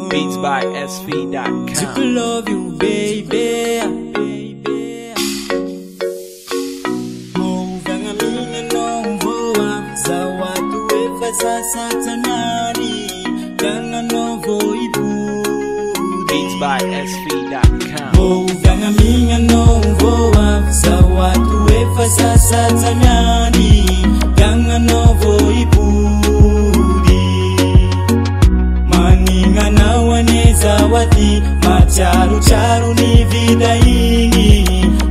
Beats by SV.com. To love you, baby. Movanga minha não voa. Zawatu efasa satanani. Ganga não vou iburi. Beats by SV.com. Movanga minha não voa. Zawatu efasa satanani. Ganga não vou iburi. Maninga na waneza wati. Macharu charu ni vida ingi.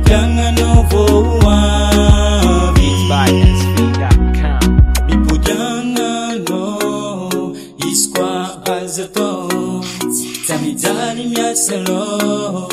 Ganga não voa. Beats by SV.com. Mipudanga no. Iskwa azato. Tamidani miasalo.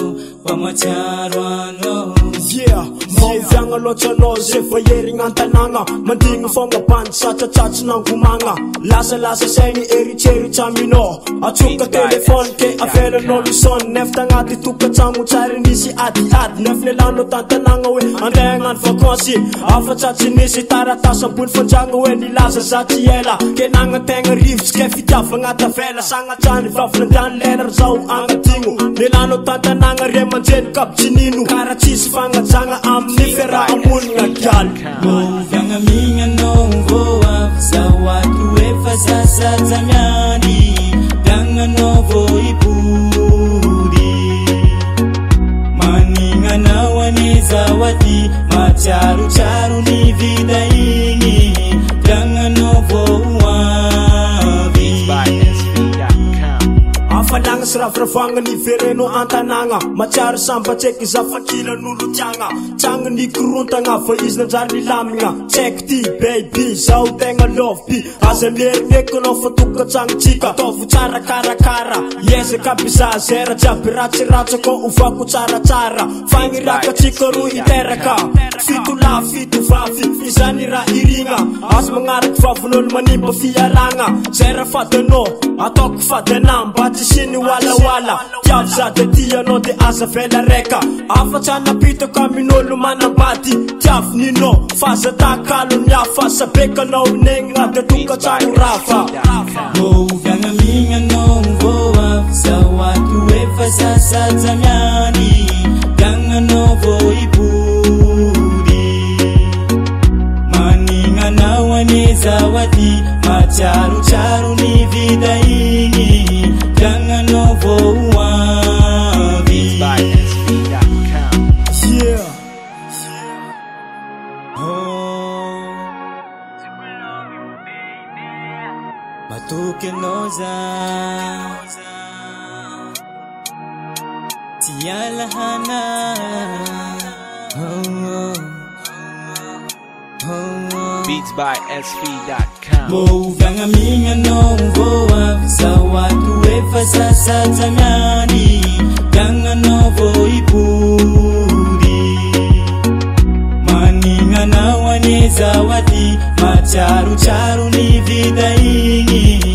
Pamacharu ano. Yeah, mauvanga lochano zefa yering antananga mandinga fonga pan sacha chacha nang kumanga lasa saini eri cheri chamino achuka telefon ke afela no lison nefta ngati tuka chamu chari nisi adi nefne lano tantananga we andengan vakansi afa chachi nisi tarata sampun fanjanga we ni lasa zatiela ke nanga tenga rivs ke fitafa ngata vela sanga chani vafna dan lener zau anga tingu nelano tantananga remanjen kapchininu karachisi fanga zanga amnifera amun ngagal Movanga minha não voa. Zawatu efasa satanani. Ganga não vou iburi. Maninga na waneza wati. Macharu charu ni vida ingi. Ganga não voa. Beats by SV.com. afalanga sravravanga ni vereno antananga macharu samba cheki zafakila nulu tianga changa ni kuruntanga fa izna jarni lamina check ti baby zau tenga love bi azaler nekono fatuka changa chika tofu chara kara yese kabisa zera jabirachi ko uvaku chara fangiraka chikoru iteraka fitu vafi izanira iringa as mangarak vavunol manimba fiaranga zera fateno atok fatenamba sini wala Tiavza de tia no de asa vela reka Afa chana pito kaminolu manabati Tiav nino Fasa takalo nya fasa beka no nenga de tuka chanu rafa Movanga minha não voa. Zawatu efasa satanani. Ganga não vou iburi. Maninga na waneza wati. Macharu charu ni vida ingi. Ganga não voa. Beats by SV.com. Yeah Batuke noza Tiala hana Beats by SV.com. Movanga minha não voa. Zawatu efasa satanani. Ganga não vou iburi. Maninga na waneza wati. Macharu charu ni vida ingi.